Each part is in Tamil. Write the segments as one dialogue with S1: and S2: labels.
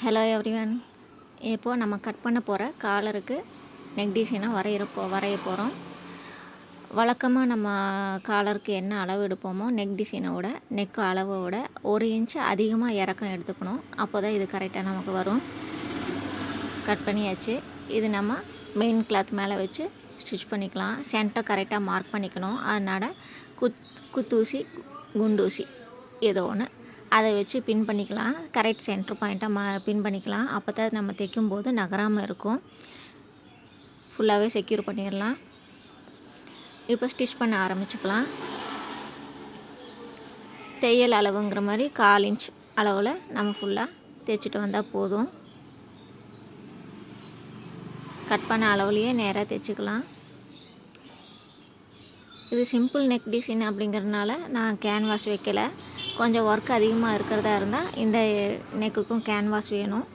S1: Hello everyone. இப்போது நம்ம கட் பண்ண போகிற காலருக்கு நெக் டிசைனை வரைய போகிறோம். வழக்கமாக நம்ம காலருக்கு என்ன அளவு எடுப்போமோ நெக் அளவோட 1 இன்ச் அதிகமாக இறக்கம் எடுத்துக்கணும். அப்போ தான் இது கரெக்டாக நமக்கு வரும். கட் பண்ணியாச்சு. இது நம்ம மெயின் கிளாத் மேலே வச்சு ஸ்டிச் பண்ணிக்கலாம். சென்டர் கரெக்டாக மார்க் பண்ணிக்கணும். அதனால் குத்தூசி குண்டூசி ஏதோ ஒன்று அதை வச்சு பின் பண்ணிக்கலாம். கரெக்ட் சென்டர் பாயிண்ட்டாக பின் பண்ணிக்கலாம். அப்போ தான் நம்ம தைக்கும்போது நகராமல் இருக்கும். ஃபுல்லாகவே செக்யூர் பண்ணிடலாம். இப்போ ஸ்டிச் பண்ண ஆரம்பிச்சுக்கலாம். தையல் அளவுங்கிற மாதிரி 1/4 இன்ச் அளவில் நம்ம ஃபுல்லாக தைச்சிட்டு வந்தால் போதும். கட் பண்ண அளவுலேயே நேராக தைச்சிக்கலாம். இது சிம்பிள் நெக் டிசைன் அப்படிங்கிறதுனால நான் கேன்வாஸ் வைக்கலை. கொஞ்சம் ஒர்க் அதிகமாக இருக்கிறதா இருந்தால் இந்த நெக்குக்கும் கேன்வாஸ் வேணும்.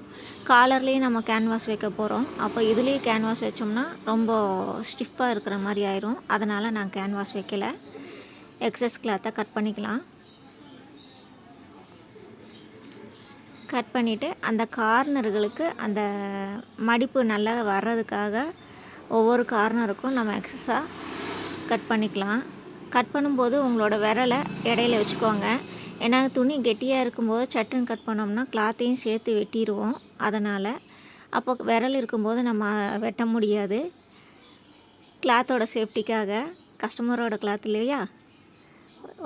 S1: காலர்லேயும் நம்ம கேன்வாஸ் வைக்க போகிறோம். அப்போ இதுலேயும் கேன்வாஸ் வச்சோம்னா ரொம்ப ஸ்டிஃபாக இருக்கிற மாதிரி ஆயிரும். அதனால் நான் கேன்வாஸ் வைக்கலை. எக்ஸஸ் கிளாத்தை கட் பண்ணிக்கலாம். கட் பண்ணிவிட்டு அந்த கார்னர்களுக்கு அந்த மடிப்பு நல்லா வர்றதுக்காக ஒவ்வொரு கார்னருக்கும் நம்ம எக்ஸஸாக கட் பண்ணிக்கலாம். கட் பண்ணும்போது உங்களோட விரலை இடையில வச்சுக்கோங்க. ஏன்னா துணி கெட்டியாக இருக்கும்போது சட்டுன்னு கட் பண்ணோம்னா கிளாத்தையும் சேர்த்து வெட்டிடுவோம். அதனால் அப்போ விரல் இருக்கும்போது நம்ம வெட்ட முடியாது. கிளாத்தோட சேஃப்டிக்காக, கஸ்டமரோட கிளாத் இல்லையா.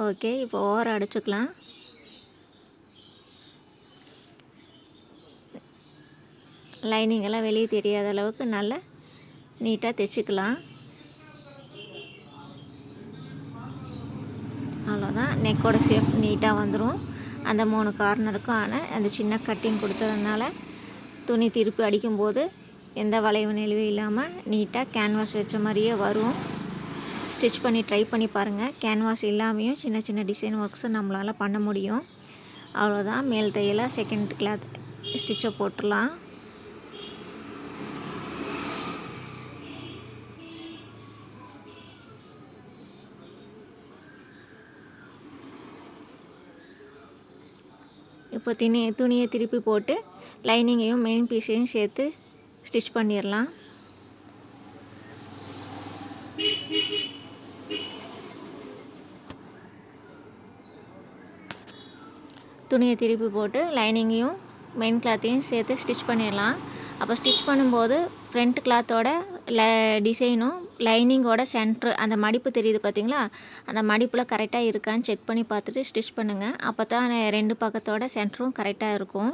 S1: ஓகே, இப்போ ஓரம் அடிச்சுக்கலாம். லைனிங் எல்லாம் வெளியே தெரியாத அளவுக்கு நல்லா நீட்டாக தைச்சிக்கலாம். அவ்வளோதான். நெக்கோட ஷேப் நீட்டாக வந்துடும். அந்த 3 கார்னருக்கும் அந்த சின்ன கட்டிங் கொடுத்ததுனால துணி திருப்பி அடிக்கும்போது எந்த வளைவு நெளிவும் இல்லாமல் நீட்டாக கேன்வாஸ் வச்ச மாதிரியே வரும். ஸ்டிச் பண்ணி ட்ரை பண்ணி பாருங்கள். கேன்வாஸ் இல்லாமையும் சின்ன சின்ன டிசைன் ஒர்க்ஸை நம்மளால் பண்ண முடியும். அவ்வளோதான். மேல் தையலாக செகண்ட் கிளாத் ஸ்டிச்சை போட்டுடலாம். இப்போ துணியை திருப்பி போட்டு லைனிங்கையும் மெயின் பீஸையும் சேர்த்து ஸ்டிச் பண்ணிடலாம். துணியை திருப்பி போட்டு லைனிங்கையும் மெயின் கிளாத்தையும் சேர்த்து ஸ்டிச் பண்ணிடலாம். அப்போ ஸ்டிச் பண்ணும்போது ஃப்ரண்ட் கிளாத்தோட டிசைனும் லைனிங்கோட சென்ட்ரு அந்த மடிப்பு தெரியுது பார்த்திங்களா. அந்த மடிப்பில் கரெக்டாக இருக்கான்னு செக் பண்ணி பார்த்துட்டு ஸ்டிச் பண்ணுங்கள். அப்போ தான் 2 பக்கத்தோட சென்டரும் கரெக்டாக இருக்கும்.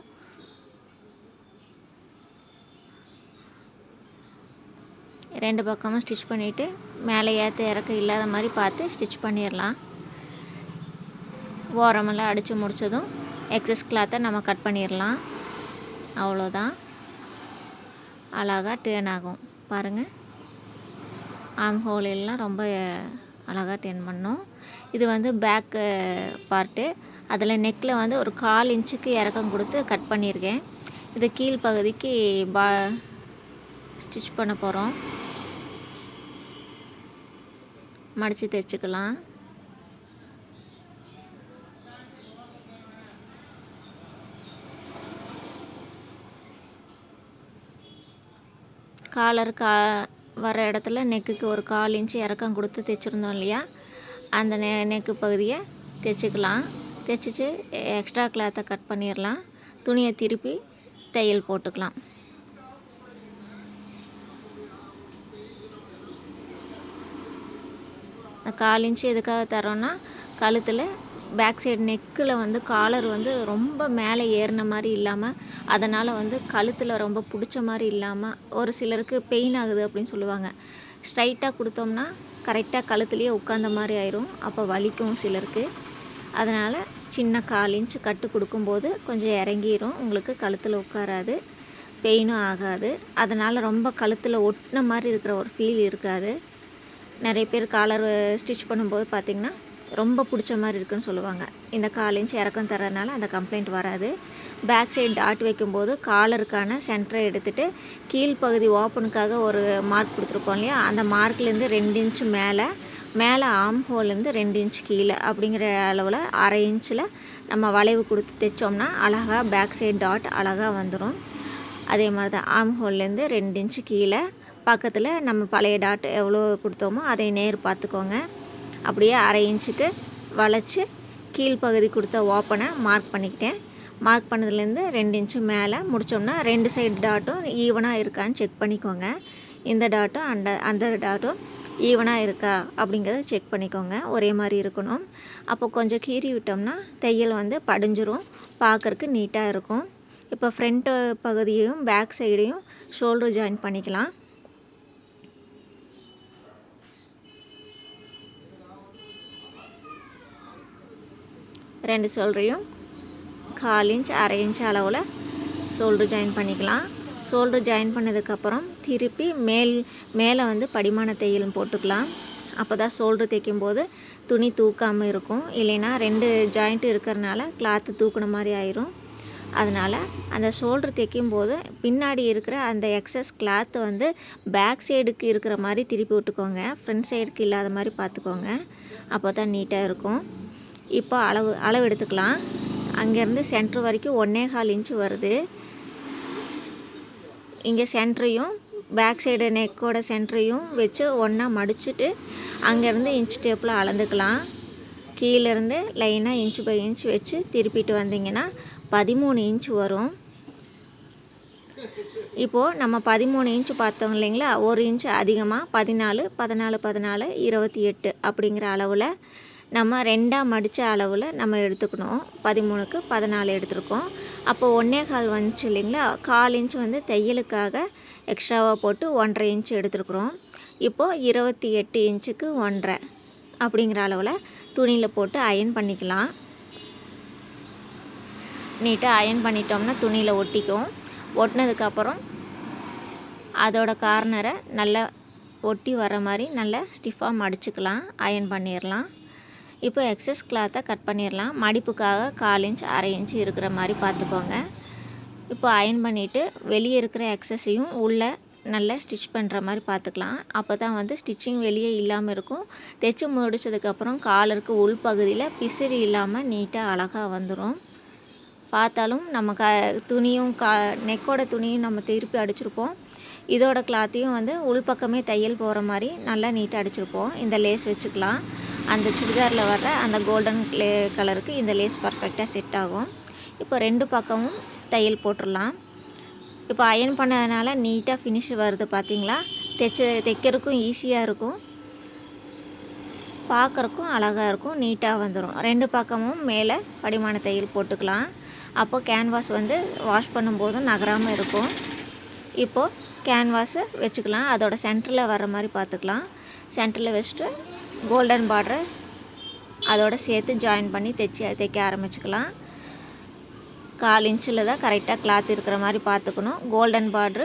S1: ரெண்டு பக்கமும் ஸ்டிச் பண்ணிவிட்டு மேலே ஏற்ற இறக்க இல்லாத மாதிரி பார்த்து ஸ்டிச் பண்ணிடலாம். ஓரமெல்லாம் அடித்து முடித்ததும் எக்ஸஸ் கிளாத்தை நம்ம கட் பண்ணிடலாம். அவ்வளோதான். அழகாக டேர்ன் ஆகும் பாருங்கள். ஆம் ஹோல் எல்லாம் ரொம்ப அழகாக டேர்ன் பண்ணோம். இது வந்து பேக்கு பார்ட்டு. அதில் நெக்கில் வந்து ஒரு 1/4 இன்ச்சுக்கு இறக்கம் கொடுத்து கட் பண்ணியிருக்கேன். இது கீழ்ப்பகுதிக்கு ஸ்டிச் பண்ண போகிறோம். மடித்து தைச்சிக்கலாம். காலர் வர இடத்துல நெக்குக்கு ஒரு 1/4 இன்ச்சு இறக்கம் கொடுத்து தைச்சிருந்தோம் இல்லையா. அந்த நெக்கு பகுதியை தைச்சிக்கலாம். தைச்சிட்டு எக்ஸ்ட்ரா கிளாத்தை கட் பண்ணிடலாம். துணியை திருப்பி தையல் போட்டுக்கலாம். அந்த 1/4 இன்ச்சு எதுக்காக தரோன்னா கழுத்தில் பேக் சைடு நெக்கில் வந்து காலர் வந்து ரொம்ப மேலே ஏறின மாதிரி இல்லாமல், அதனால் வந்து கழுத்தில் ரொம்ப பிடிச்ச மாதிரி இல்லாமல், ஒரு சிலருக்கு பெயின் ஆகுது அப்படின்னு சொல்லுவாங்க. ஸ்ட்ரைட்டாக கொடுத்தோம்னா கரெக்டாக கழுத்துலேயே உட்காந்த மாதிரி ஆயிரும். அப்போ வலிக்கும் சிலருக்கு. அதனால் சின்ன 1/4 இன்ச்சு கட்டு கொடுக்கும்போது கொஞ்சம் இறங்கிரும். உங்களுக்கு கழுத்தில் உட்காராது, பெயினும் ஆகாது. அதனால் ரொம்ப கழுத்தில் ஒட்டின மாதிரி இருக்கிற ஒரு ஃபீல் இருக்காது. நிறைய பேர் காலர் ஸ்டிச் பண்ணும்போது பார்த்திங்கன்னா ரொம்ப பிடிச்ச மாதிரி இருக்குன்னு சொல்லுவாங்க. இந்த 1/4 இன்ச் இறக்கம் தரதுனால அந்த கம்ப்ளைண்ட் வராது. பேக் சைடு டாட் வைக்கும்போது காலருக்கான சென்டரை எடுத்துகிட்டு கீழ்ப்பகுதி ஓப்பனுக்காக ஒரு மார்க் கொடுத்துருப்போம் இல்லையா. அந்த மார்க்லேருந்து 2 இன்ச்சு மேலே ஆம் ஹோல்லேருந்து 2 இன்ச் கீழே அப்படிங்கிற அளவில் 1/2 இன்ச்சில் நம்ம வளைவு கொடுத்து தைச்சோம்னா அழகாக பேக் சைடு டாட் அழகாக வந்துடும். அதே மாதிரி தான் ஆர்ம் ஹோல்லேருந்து 2 இன்ச்சு கீழே பக்கத்தில் நம்ம பழைய டாட் எவ்வளோ கொடுத்தோமோ அதை நேர் பார்த்துக்கோங்க. அப்படியே 1/2 இன்ச்சுக்கு வளைச்சி கீழ்ப்பகுதி கொடுத்த ஓப்பனை மார்க் பண்ணிக்கிட்டேன். மார்க் பண்ணதுலேருந்து 2 இன்ச்சு மேலே முடித்தோம்னா 2 சைடு டாட்டும் ஈவனாக இருக்கான்னு செக் பண்ணிக்கோங்க. இந்த டாட்டும் அந்த டாட்டும் ஈவனாக இருக்கா அப்படிங்கிறத செக் பண்ணிக்கோங்க. ஒரே மாதிரி இருக்கணும். அப்போ கொஞ்சம் கீறி விட்டோம்னா தையல் வந்து படிஞ்சிரும், பார்க்குறக்கு நீட்டாக இருக்கும். இப்போ ஃப்ரண்ட்டு பகுதியையும் பேக் சைடையும் ஷோல்டர் ஜாயின் பண்ணிக்கலாம். ரெண்டு ஷோல்டரையும் 1/4 இன்ச் 1/2 இன்ச் அளவில் ஷோல்டர் ஜாயின் பண்ணிக்கலாம். ஷோல்டர் ஜாயின் பண்ணதுக்கப்புறம் திருப்பி மேலே வந்து படிமான தையலும் போட்டுக்கலாம். அப்போ தான் ஷோல்டர் தைக்கும்போது துணி தூக்காமல் இருக்கும். இல்லைன்னா 2 ஜாயிண்ட்டு இருக்கிறனால கிளாத்து தூக்குன மாதிரி ஆயிரும். அதனால் அந்த ஷோல்டர் தைக்கும்போது பின்னாடி இருக்கிற அந்த எக்ஸஸ் கிளாத்தை வந்து பேக் சைடுக்கு இருக்கிற மாதிரி திருப்பி விட்டுக்கோங்க. ஃப்ரண்ட் சைடுக்கு இல்லாத மாதிரி பார்த்துக்கோங்க. அப்போ தான் நீட்டாக இருக்கும். இப்போ அளவு எடுத்துக்கலாம். அங்கேருந்து சென்ட்ரு வரைக்கும் 1.25 இன்ச்சு வருது. இங்கே சென்ட்ரையும் பேக் சைடு நெக்கோட சென்ட்ரையும் வச்சு ஒன்றா மடிச்சுட்டு அங்கேருந்து இன்ச் டேப்பில் அளந்துக்கலாம். கீழேருந்து லைனாக இன்ச்சு பை இன்ச் வச்சு திருப்பிட்டு வந்தீங்கன்னா 13 இன்ச்சு வரும். இப்போது நம்ம 13 இன்ச்சு பார்த்தோம் இல்லைங்களா, 1 இன்ச்சு அதிகமாக 14, 14, 14, 28 அப்படிங்கிற அளவில் நம்ம 2ஆக மடித்த அளவில் நம்ம எடுத்துக்கணும். 13க்கு 14 எடுத்துருக்கோம். அப்போ 1.25 வந்துச்சு இல்லைங்களா, 1/4 இன்ச்சு வந்து தையலுக்காக எக்ஸ்ட்ராவாக போட்டு 1.5 இன்ச்சு எடுத்துருக்குறோம். இப்போது 28 இன்ச்சுக்கு 1.5 அப்படிங்கிற அளவில் துணியில் போட்டு அயன் பண்ணிக்கலாம். நீட்டாக அயன் பண்ணிட்டோம்னா துணியில் ஒட்டிக்கும். ஒட்டினதுக்கப்புறம் அதோட கார்னரை நல்லா ஒட்டி வர மாதிரி நல்லா ஸ்டிஃபாக மடிச்சுக்கலாம். அயன் பண்ணிடலாம். இப்போ எக்ஸஸ் கிளாத்தை கட் பண்ணிடலாம். மடிப்புக்காக 1/4 இன்ச் 1/2 இன்ச்சு இருக்கிற மாதிரி பார்த்துக்கோங்க. இப்போ அயன் பண்ணிவிட்டு வெளியே இருக்கிற எக்ஸஸையும் உள்ளே நல்லா ஸ்டிச் பண்ணுற மாதிரி பார்த்துக்கலாம். அப்போ தான் வந்து ஸ்டிச்சிங் வெளியே இல்லாமல் இருக்கும். தைச்சி முடிச்சதுக்கப்புறம் காலருக்கு உள் பகுதியில் பிசிறி இல்லாமல் நீட்டாக அழகாக வந்துடும். பார்த்தாலும் நம்ம துணியும் நெக்கோட துணியும் நம்ம திருப்பி அடிச்சிருப்போம். இதோட கிளாத்தையும் வந்து உள்பக்கமே தையல் போகிற மாதிரி நல்லா நீட்டாக அடிச்சிருப்போம். இந்த லேஸ் வச்சுக்கலாம். அந்த சுடிதாரில் வர்ற அந்த கோல்டன் கலருக்கு இந்த லேஸ் பர்ஃபெக்டாக செட் ஆகும். இப்போ 2 பக்கமும் தையல் போட்டுடலாம். இப்போ அயன் பண்ணதுனால நீட்டாக ஃபினிஷ் வருது பார்த்தீங்களா. தைக்கிறதுக்கும் ஈஸியாக இருக்கும், பார்க்குறக்கும் அழகாக இருக்கும், நீட்டாக வந்துடும். 2 பக்கமும் மேலே படிமான தையல் போட்டுக்கலாம். அப்போ கேன்வாஸ் வந்து வாஷ் பண்ணும்போதும் நகராமல் இருக்கும். இப்போது கேன்வாஸை வச்சுக்கலாம். அதோட சென்டரில் வர மாதிரி பார்த்துக்கலாம். சென்டரில் வச்சுட்டு கோல்டன் பார்டரை அதோட சேர்த்து ஜாயின் பண்ணி தைக்க ஆரம்பிச்சுக்கலாம். 1/4 இன்ச்சில் தான் கரெக்டாக கிளாத் இருக்கிற மாதிரி பார்த்துக்கணும். கோல்டன் பார்ட்ரு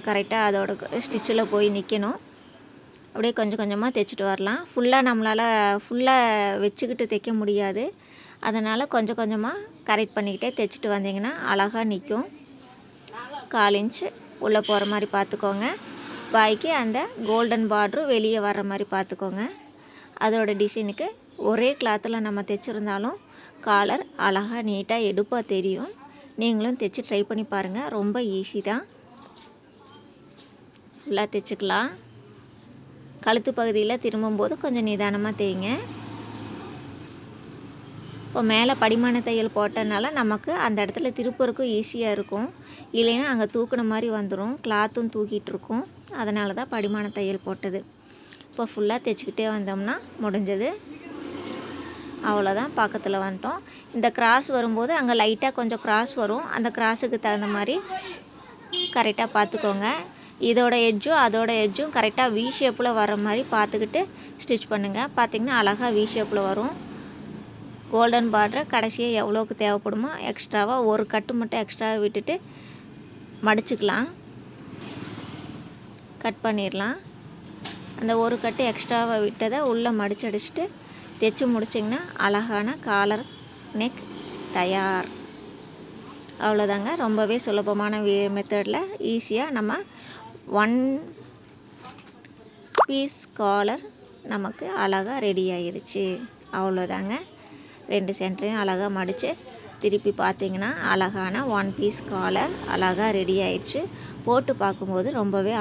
S1: கரெக்டாக அதோட ஸ்டிச்சில் போய் நிற்கணும். அப்படியே கொஞ்சம் கொஞ்சமாக தைச்சிட்டு வரலாம். ஃபுல்லாக வச்சுக்கிட்டு தைக்க முடியாது. அதனால் கொஞ்சம் கொஞ்சமாக கரெக்ட் பண்ணிக்கிட்டே தைச்சிட்டு வந்தீங்கன்னா அழகாக நிற்கும். 1/4 இன்ச்சு உள்ளே போகிற மாதிரி பார்த்துக்கோங்க. பாய்க்கு அந்த கோல்டன் பார்ட்ரு வெளியே வர்ற மாதிரி பார்த்துக்கோங்க. அதோட டிசைனுக்கு ஒரே கிளாத்தில் நம்ம தைச்சிருந்தாலும் காலர் அழகாக நீட்டாக எடுப்பாக தெரியும். நீங்களும் தைச்சி ட்ரை பண்ணி பாருங்கள். ரொம்ப ஈஸி தான். ஃபுல்லாக தைச்சிக்கலாம். கழுத்து பகுதியில் திரும்பும்போது கொஞ்சம் நிதானமாக தைங்க. இப்போ மேலே படிமான தையல் போட்டனால நமக்கு அந்த இடத்துல திருப்பறக்கும் ஈஸியாக இருக்கும். இல்லைன்னா அங்கே தூக்குன மாதிரி வந்துடும், கிளாத்தும் தூக்கிட்டு இருக்கும். அதனால தான் படிமான தையல் போட்டது. இப்போ ஃபுல்லாக தைச்சிக்கிட்டே வந்தோம்னா முடிஞ்சது. அவ்வளோதான், பக்கத்தில் வந்துட்டோம். இந்த கிராஸ் வரும்போது அங்கே லைட்டாக கொஞ்சம் கிராஸ் வரும். அந்த கிராஸுக்கு தகுந்த மாதிரி கரெக்டாக பார்த்துக்கோங்க. இதோட எட்ஜும் அதோட எட்ஜும் கரெக்டாக வி ஷேப்பில் வர மாதிரி பார்த்துக்கிட்டு ஸ்டிச் பண்ணுங்கள். பார்த்திங்கன்னா அழகாக வி ஷேப்பில் வரும். கோல்டன் பார்டரை கடைசியாக எவ்வளோக்கு தேவைப்படுமோ எக்ஸ்ட்ராவாக ஒரு கட்டு மட்டும் எக்ஸ்ட்ராவாக விட்டுட்டு மடிச்சுக்கலாம். கட் பண்ணிடலாம். அந்த ஒரு கட்டு எக்ஸ்ட்ராவாக விட்டதை உள்ளே மடிச்சு அடிச்சுட்டு தைச்சி முடிச்சிங்கன்னா அழகான காலர் நெக் தயார். அவ்வளோதாங்க. ரொம்பவே சுலபமான மெத்தடில் ஈஸியாக நம்ம 1 பீஸ் காலர் நமக்கு அழகாக ரெடி ஆயிருச்சு. அவ்வளோதாங்க. 2 சென்டரையும் அழகாக மடித்து திருப்பி பார்த்தீங்கன்னா அழகான 1 பீஸ் காலர் அழகாக ரெடி ஆயிடுச்சு. போட்டு பார்க்கும்போது ரொம்பவே